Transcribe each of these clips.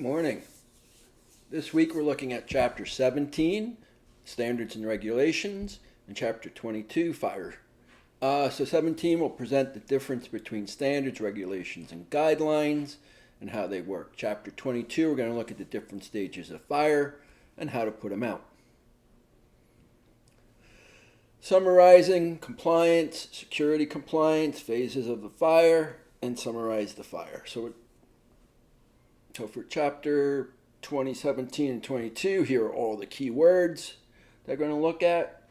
Morning. This week we're looking at Chapter 17, Standards and Regulations, and Chapter 22, Fire. So 17 will present the difference between standards, regulations, and guidelines and how they work. Chapter 22, we're going to look at the different stages of fire and how to put them out. Summarizing compliance, security compliance, phases of the fire, and summarize the fire. So for Chapter 2017 and 22, here are all the key words they're going to look at.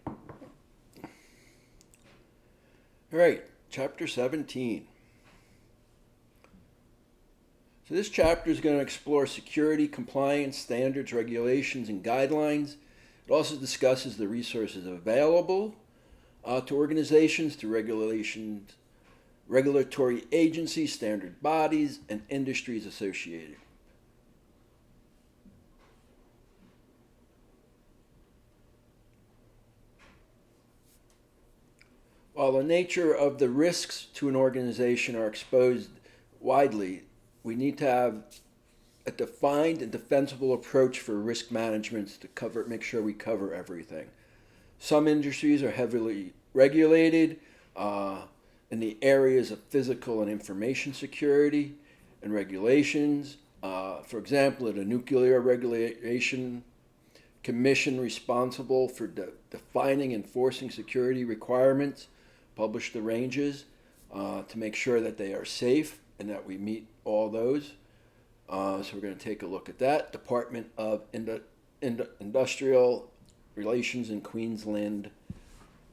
All right, Chapter 17. So this chapter is going to explore security, compliance, standards, regulations, and guidelines. It also discusses the resources available to organizations, to regulations, regulatory agencies, standard bodies, and industries associated. While the nature of the risks to an organization are exposed widely, we need to have a defined and defensible approach for risk management to make sure we cover everything. Some industries are heavily regulated in the areas of physical and information security and regulations. For example, the Nuclear Regulation Commission, responsible for defining and enforcing security requirements, publish the ranges to make sure that they are safe and that we meet all those. So we're going to take a look at that. Department of Industrial Relations in Queensland,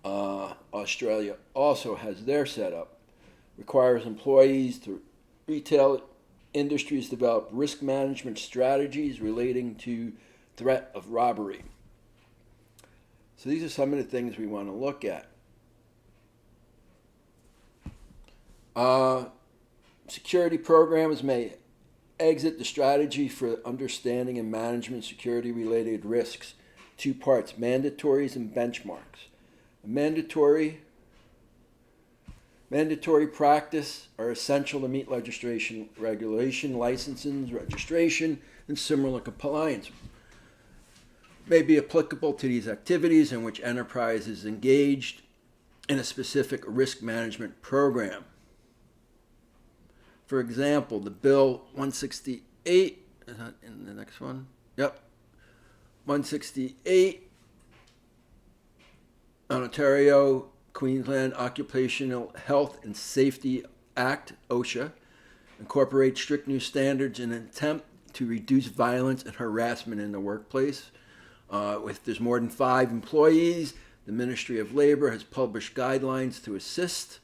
Australia, also has their setup. Requires employees to retail industries develop risk management strategies relating to threat of robbery. So these are some of the things we want to look at. Security programs may exit the strategy for understanding and management security-related risks. Two parts: mandatories and benchmarks. Mandatory practice are essential to meet legislation, regulation, licensing, registration, and similar compliance. May be applicable to these activities in which enterprise is engaged in a specific risk management program. For example, the Bill 168, is that in the next one? Yep. 168, Ontario, Queensland Occupational Health and Safety Act, OSHA, incorporates strict new standards in an attempt to reduce violence and harassment in the workplace. If there's more than 5 employees, the Ministry of Labor has published guidelines to assist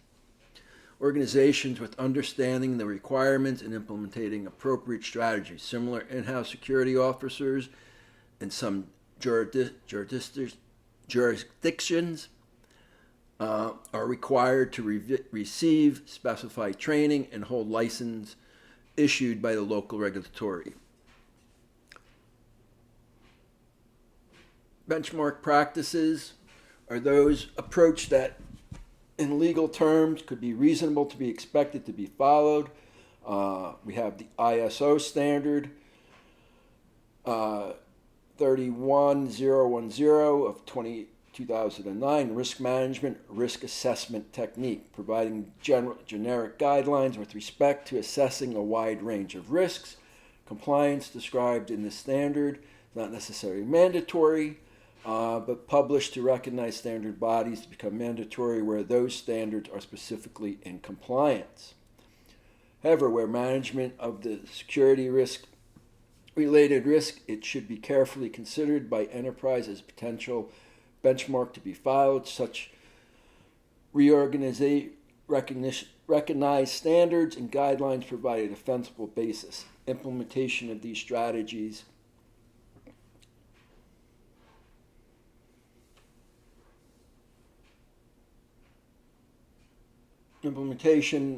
organizations with understanding the requirements and implementing appropriate strategies. Similar in-house security officers in some jurisdictions are required to receive specified training and hold license issued by the local regulatory. Benchmark practices are those approach that in legal terms could be reasonable to be expected to be followed. We have the ISO standard 31010 of 2009, risk management risk assessment technique, providing generic guidelines with respect to assessing a wide range of risks. Compliance described in the standard is not necessarily mandatory, but published to recognize standard bodies to become mandatory where those standards are specifically in compliance. However, where management of the security related risk, it should be carefully considered by enterprise as potential benchmark to be followed. Such recognized standards and guidelines provide a defensible basis. Implementation of these strategies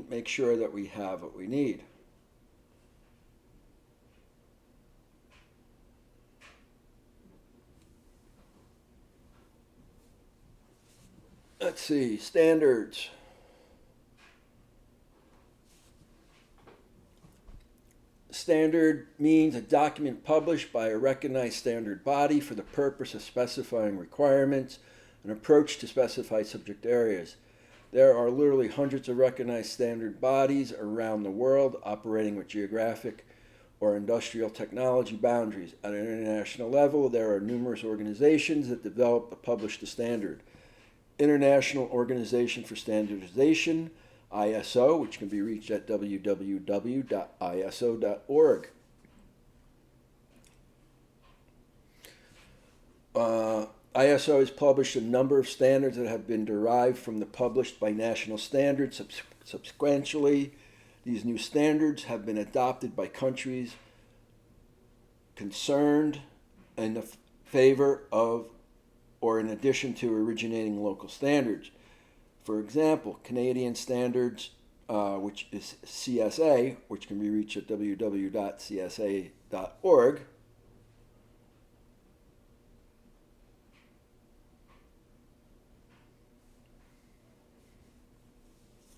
make sure that we have what we need. Let's see, standards. standard means a document published by a recognized standard body for the purpose of specifying requirements, an approach to specify subject areas. There are literally hundreds of recognized standard bodies around the world operating with geographic or industrial technology boundaries. At an international level, there are numerous organizations that develop and publish the standard. International Organization for Standardization, ISO, which can be reached at www.iso.org. ISO has published a number of standards that have been derived from the published by national standards. Subsequently, these new standards have been adopted by countries concerned in the favor of or in addition to originating local standards. For example, Canadian standards, which is CSA, which can be reached at www.csa.org,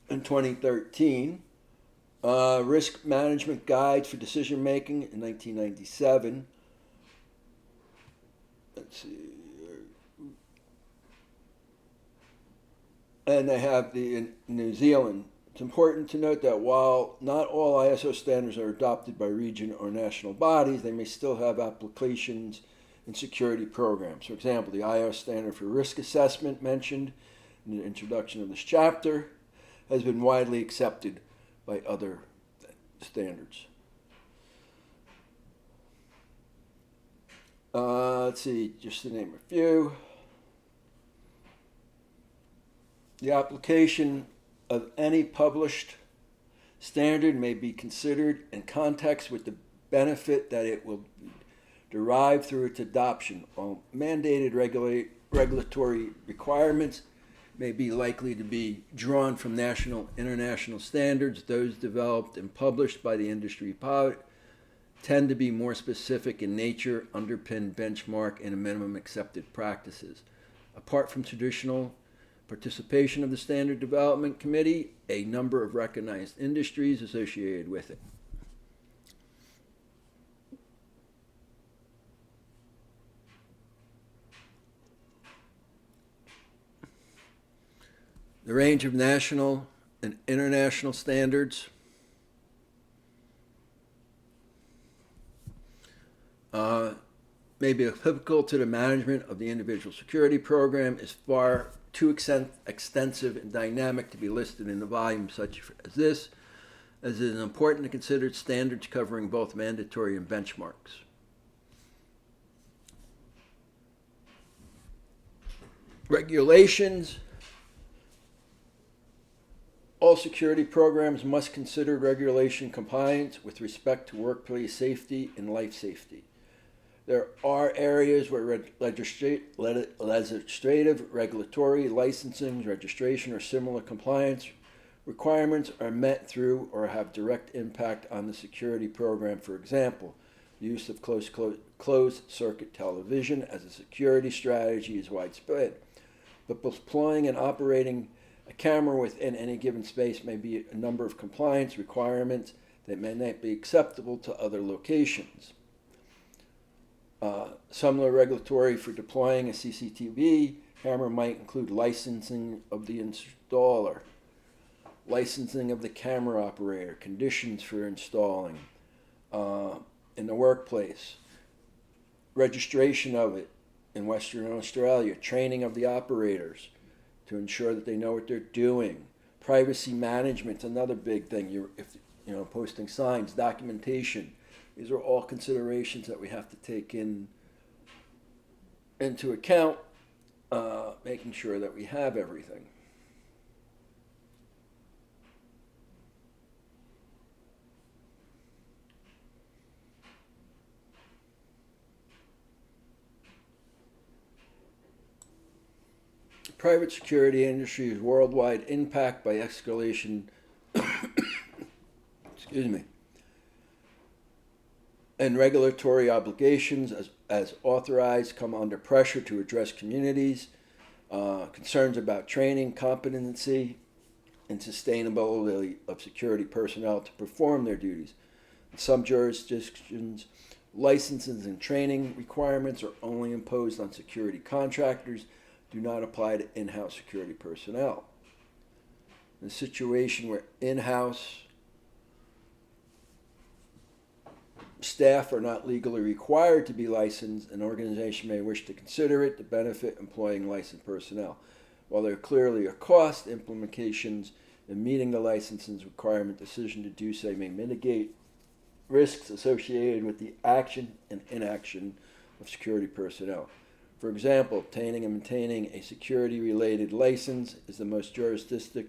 in 2013, Risk Management Guides for Decision Making in 1997. Let's see. And they have the in New Zealand. It's important to note that while not all ISO standards are adopted by region or national bodies, they may still have applications in security programs. For example, the ISO standard for risk assessment mentioned in the introduction of this chapter has been widely accepted by other standards. Let's see, just to name a few. The application of any published standard may be considered in context with the benefit that it will derive through its adoption. While mandated regulatory requirements may be likely to be drawn from national international standards, those developed and published by the industry tend to be more specific in nature, underpin benchmark, and minimum accepted practices. Apart from traditional participation of the Standard Development Committee, a number of recognized industries associated with it. The range of national and international standards may be applicable to the management of the individual security program is far too extensive and dynamic to be listed in a volume such as this, as it is important to consider standards covering both mandatory and benchmarks. Regulations. All security programs must consider regulation compliance with respect to workplace safety and life safety. There are areas where legislative, regulatory, licensing, registration, or similar compliance requirements are met through or have direct impact on the security program. For example, the use of closed circuit television as a security strategy is widespread, but deploying and operating a camera within any given space may be a number of compliance requirements that may not be acceptable to other locations. Similar regulatory for deploying a CCTV camera might include licensing of the installer, licensing of the camera operator, conditions for installing in the workplace, registration of it in Western Australia, training of the operators to ensure that they know what they're doing. Privacy management is another big thing. Posting signs, documentation. These are all considerations that we have to take into account, making sure that we have everything. Private security industry's worldwide impact by escalation and regulatory obligations as authorized come under pressure to address communities, concerns about training, competency, and sustainability of security personnel to perform their duties. In some jurisdictions, licenses and training requirements are only imposed on security contractors, do not apply to in-house security personnel. In a situation where in-house staff are not legally required to be licensed, an organization may wish to consider it to benefit employing licensed personnel. While there clearly are cost implications in meeting the licensing requirement, decision to do so may mitigate risks associated with the action and inaction of security personnel. For example, obtaining and maintaining a security-related license is the most jurisdictional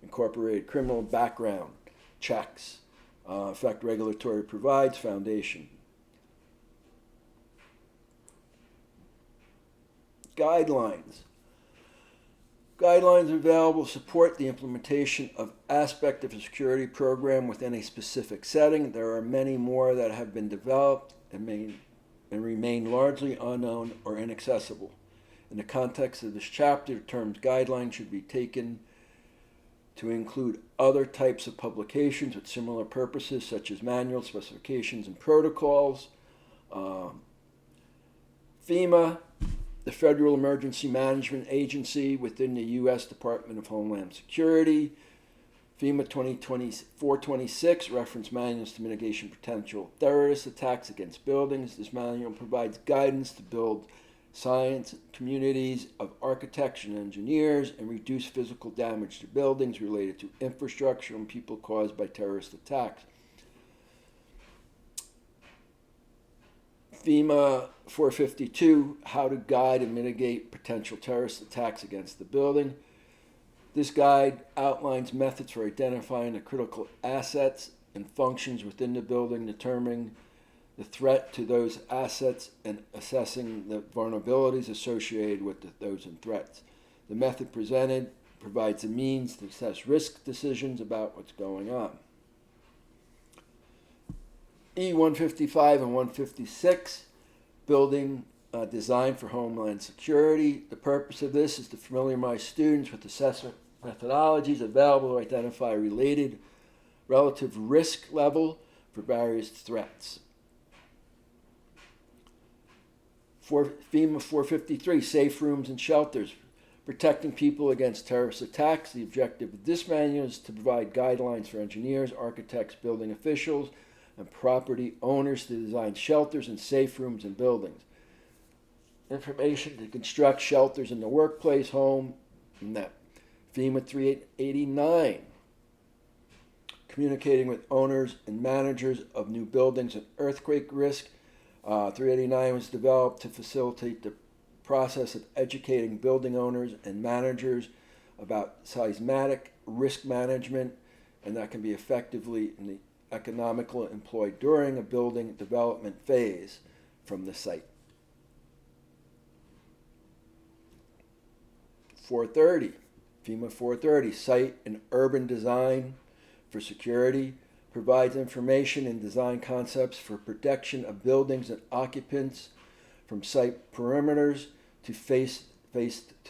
incorporated criminal background checks. In fact, regulatory provides foundation. Guidelines. Guidelines available support the implementation of aspect of a security program within a specific setting. There are many more that have been developed and remain largely unknown or inaccessible. In the context of this chapter, the terms guidelines should be taken to include other types of publications with similar purposes, such as manuals, specifications, and protocols. FEMA, the Federal Emergency Management Agency within the U.S. Department of Homeland Security. FEMA 426, reference manuals to mitigation potential terrorist attacks against buildings. This manual provides guidance to build science communities of architects and engineers and reduce physical damage to buildings related to infrastructure and people caused by terrorist attacks. FEMA 452, how to guide and mitigate potential terrorist attacks against the building. This guide outlines methods for identifying the critical assets and functions within the building, determining the threat to those assets, and assessing the vulnerabilities associated with those threats. The method presented provides a means to assess risk decisions about what's going on. E-155 and 156, building design for Homeland Security. The purpose of this is to familiarize students with assessment methodologies available to identify relative risk level for various threats. For FEMA 453, safe rooms and shelters, protecting people against terrorist attacks. The objective of this manual is to provide guidelines for engineers, architects, building officials, and property owners to design shelters and safe rooms in buildings. Information to construct shelters in the workplace, home, and that. FEMA 389, communicating with owners and managers of new buildings and earthquake risk. 389 was developed to facilitate the process of educating building owners and managers about seismic risk management, and that can be effectively and economical employed during a building development phase from the site. 430, FEMA 430, site and urban design for security, provides information and design concepts for protection of buildings and occupants from site perimeters to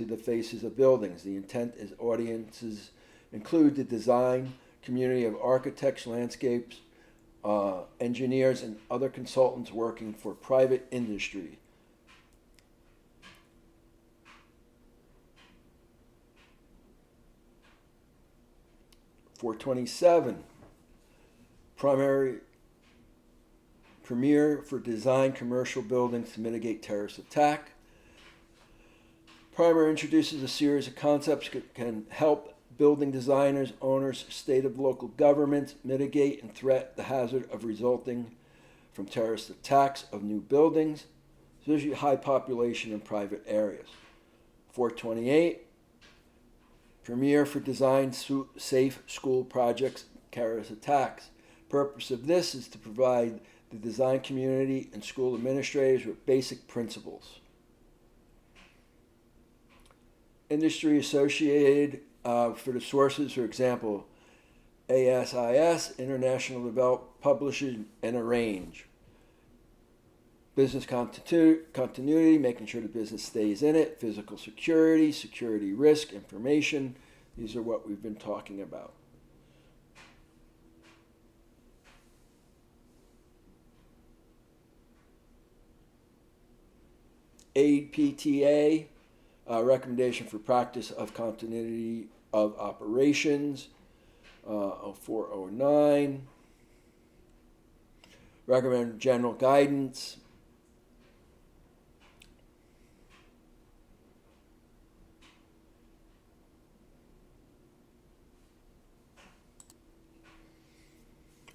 the faces of buildings. The intent is audiences include the design community of architects, landscapes, engineers, and other consultants working for private industry. (427) Premier for design commercial buildings to mitigate terrorist attack. Primer introduces a series of concepts that can help building designers, owners, state and local governments mitigate and threat the hazard of resulting from terrorist attacks of new buildings, especially high population in private areas. 428, Premier for design safe school projects, terrorist attacks. Purpose of this is to provide the design community and school administrators with basic principles. Industry associated for the sources, for example, ASIS, International Development Publishing, and Arrange. Business continuity, making sure the business stays in it. Physical security, security risk, information. These are what we've been talking about. APTA, recommendation for practice of continuity of operations, 0409. Recommend general guidance.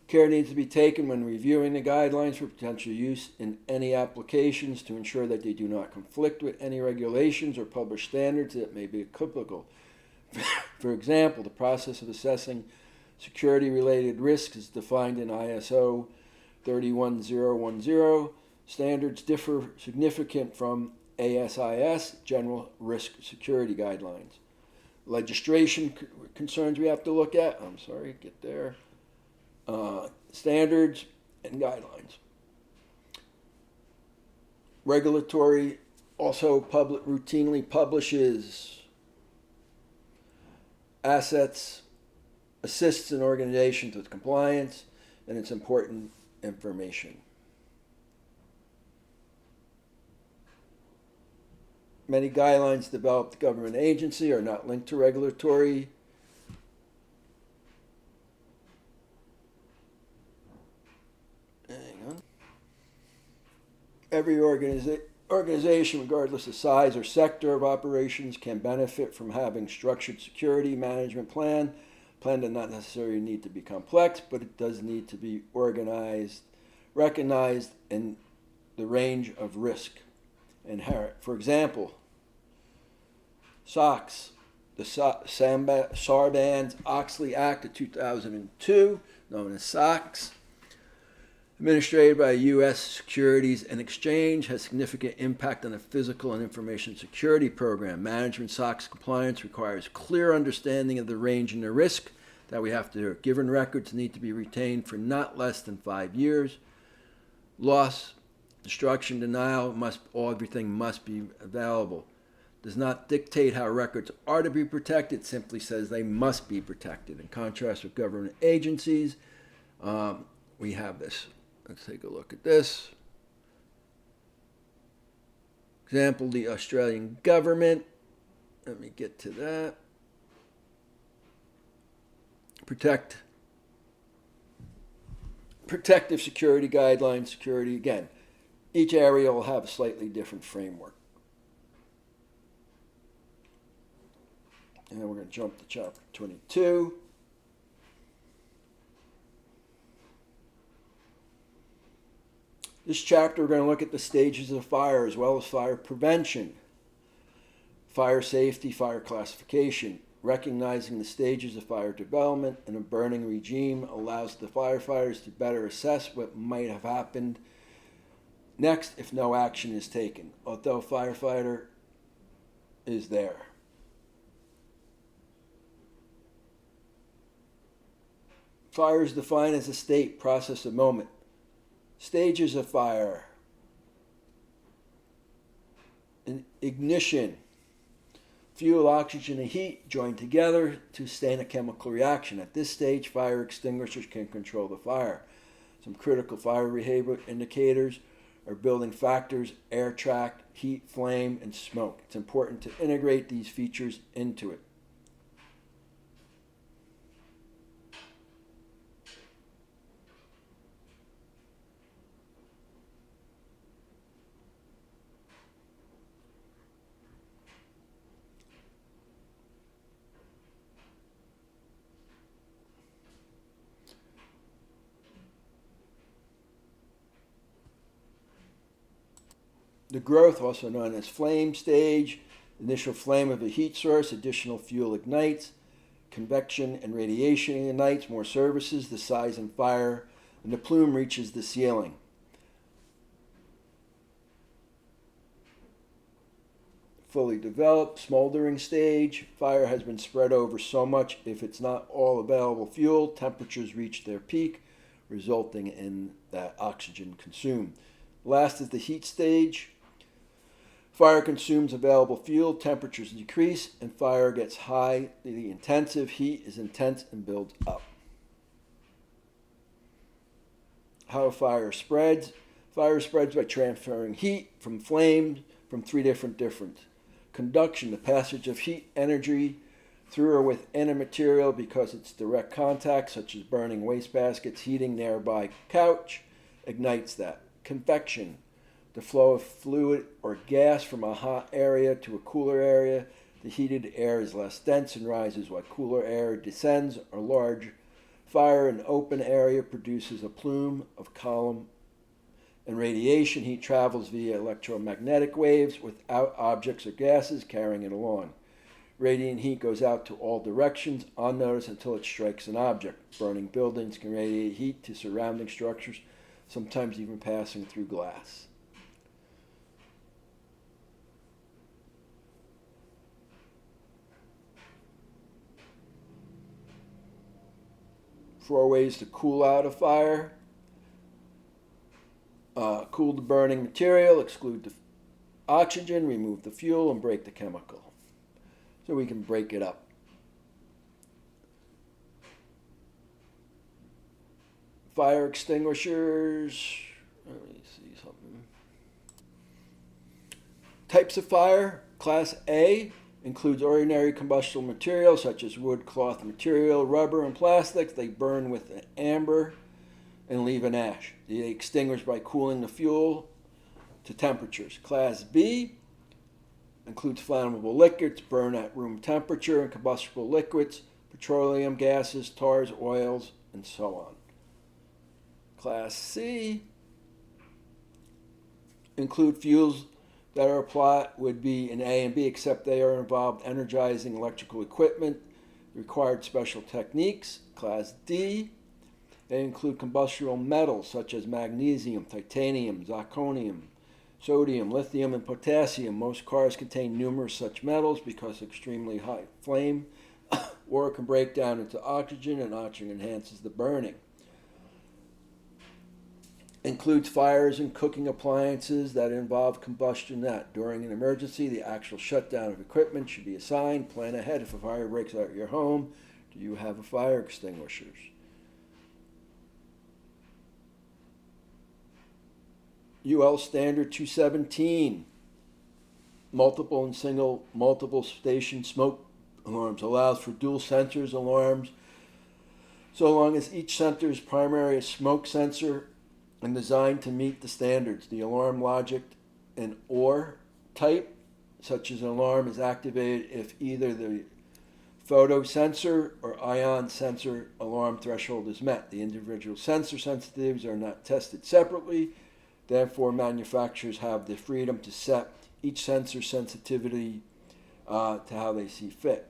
Care needs to be taken when reviewing the guidelines for potential use in any applications to ensure that they do not conflict with any regulations or published standards that may be applicable. For example, the process of assessing security-related risks is defined in ISO 31010. Standards differ significantly from ASIS, General Risk Security Guidelines. Legislation concerns we have to look at. Get there. Standards and guidelines. Regulatory also routinely publishes assets, assists an organization with compliance, and it's important information. Many guidelines developed government agency are not linked to regulatory. Every organization, regardless of size or sector of operations, can benefit from having structured security management plan. Plan does not necessarily need to be complex, but it does need to be organized, recognized in the range of risk inherent. For example, SOX, the Sarbanes-Oxley Act of 2002, known as SOX, administered by U.S. Securities and Exchange, has significant impact on the physical and information security program. Management SOX compliance requires clear understanding of the range and the risk that we have to do. Given records need to be retained for not less than 5 years. Loss, destruction, denial, everything must be available. Does not dictate how records are to be protected, simply says they must be protected. In contrast with government agencies, we have this. Let's take a look at this. Example, the Australian government. Let me get to that. Protective security guidelines, security, again, each area will have a slightly different framework. And then we're going to jump to chapter 22. This chapter, we're going to look at the stages of fire as well as fire prevention, fire safety, fire classification. Recognizing the stages of fire development in a burning regime allows the firefighters to better assess what might have happened next if no action is taken, although a firefighter is there. Fire is defined as a state, process, a moment. Stages of fire. Ignition. Fuel, oxygen, and heat join together to sustain a chemical reaction. At this stage, fire extinguishers can control the fire. Some critical fire behavior indicators are building factors, air tract, heat, flame, and smoke. It's important to integrate these features into it. The growth, also known as flame stage, initial flame of a heat source, additional fuel ignites, convection and radiation ignites, more services, the size and fire, and the plume reaches the ceiling. Fully developed, smoldering stage, fire has been spread over so much if it's not all available fuel, temperatures reach their peak, resulting in that oxygen consumed. Last is the heat stage. Fire consumes available fuel, temperatures decrease, and fire gets high. The intensive heat is intense and builds up. How fire spreads. Fire spreads by transferring heat from from three different difference. Conduction, the passage of heat energy through or within a material because it's direct contact, such as burning wastebaskets, heating nearby couch, ignites that. Convection, the flow of fluid or gas from a hot area to a cooler area. The heated air is less dense and rises while cooler air descends. A large fire in an open area produces a plume of column and radiation. Heat travels via electromagnetic waves without objects or gases carrying it along. Radiant heat goes out to all directions unnoticed until it strikes an object. Burning buildings can radiate heat to surrounding structures, sometimes even passing through glass. Four ways to cool out a fire. Cool the burning material, exclude the oxygen, remove the fuel, and break the chemical. So we can break it up. Fire extinguishers. Let me see something. Types of fire. Class A includes ordinary combustible materials such as wood, cloth material, rubber, and plastics. They burn with an amber and leave an ash. They extinguish by cooling the fuel to temperatures. Class B includes flammable liquids, burn at room temperature, and combustible liquids, petroleum gases, tars, oils, and so on. Class C include fuels that are applied would be in A and B, except they are involved energizing electrical equipment, required special techniques. Class D, they include combustible metals such as magnesium, titanium, zirconium, sodium, lithium, and potassium. Most cars contain numerous such metals because extremely high flame or can break down into oxygen, and oxygen enhances the burning. Includes fires and cooking appliances that involve combustion that, during an emergency, the actual shutdown of equipment should be assigned. Plan ahead if a fire breaks out at your home. Do you have a fire extinguishers? UL Standard 217, multiple and single multiple station smoke alarms, allows for dual sensors alarms so long as each sensor is primarily a smoke sensor and designed to meet the standards. The alarm logic and or type, such as an alarm, is activated if either the photo sensor or ion sensor alarm threshold is met. The individual sensor sensitivities are not tested separately. Therefore, manufacturers have the freedom to set each sensor sensitivity to how they see fit.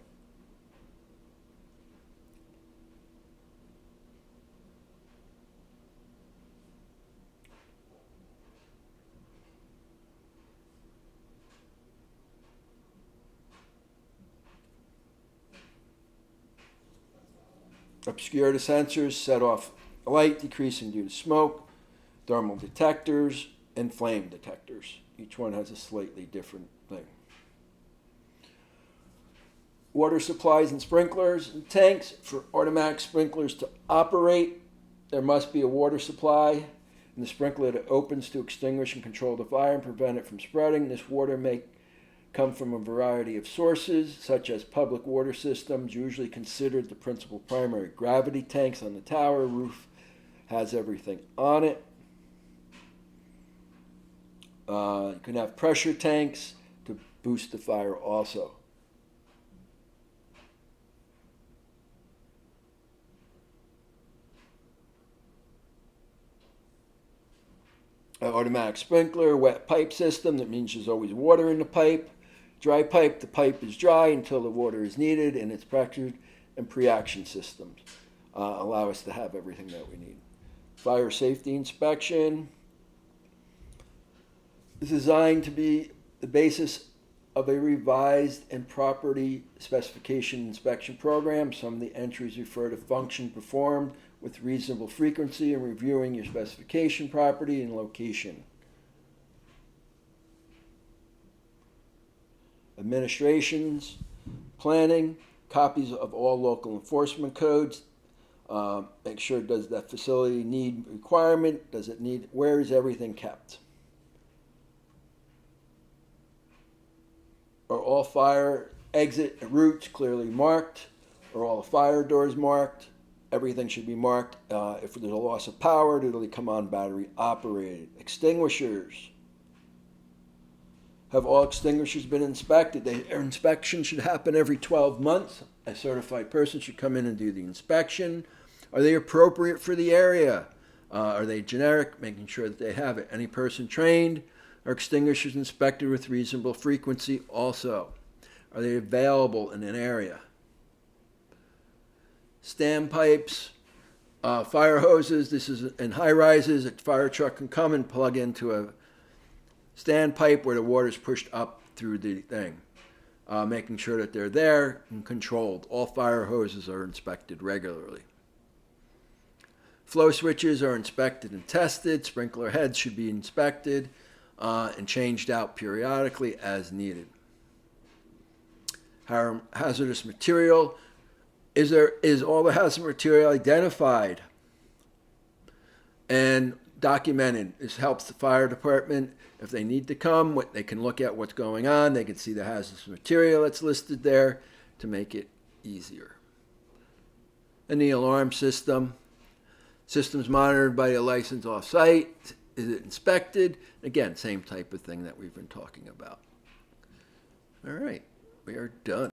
Obscure the sensors, set off light, decreasing due to smoke, thermal detectors, and flame detectors. Each one has a slightly different thing. Water supplies and sprinklers and tanks. For automatic sprinklers to operate, there must be a water supply and the sprinkler that opens to extinguish and control the fire and prevent it from spreading. This water may come from a variety of sources, such as public water systems, usually considered the principal primary. Gravity tanks on the tower roof has everything on it. You can have pressure tanks to boost the fire also. An automatic sprinkler, wet pipe system, that means there's always water in the pipe. Dry pipe, the pipe is dry until the water is needed, and it's pressured. And pre-action systems allow us to have everything that we need. Fire safety inspection is designed to be the basis of a revised and property specification inspection program. Some of the entries refer to function performed with reasonable frequency and reviewing your specification, property, and location. Administrations, planning, copies of all local enforcement codes. Make sure, does that facility need requirement? Does it need, where is everything kept? Are all fire exit routes clearly marked? Are all the fire doors marked? Everything should be marked. If there's a loss of power, do they come on battery operated? Extinguishers. Have all extinguishers been inspected? Their inspection should happen every 12 months. A certified person should come in and do the inspection. Are they appropriate for the area? Are they generic? Making sure that they have it. Any person trained? Are extinguishers inspected with reasonable frequency also? Are they available in an area? Standpipes, fire hoses. This is in high rises. A fire truck can come and plug into a standpipe where the water is pushed up through the thing. Making sure that they're there and controlled. All fire hoses are inspected regularly. Flow switches are inspected and tested. Sprinkler heads should be inspected and changed out periodically as needed. Hazardous material. Is all the hazardous material identified and documented? This helps the fire department. If they need to come, they can look at what's going on. They can see the hazardous material that's listed there to make it easier. And the alarm system. System's monitored by a licensed off-site. Is it inspected? Again, same type of thing that we've been talking about. All right, we are done.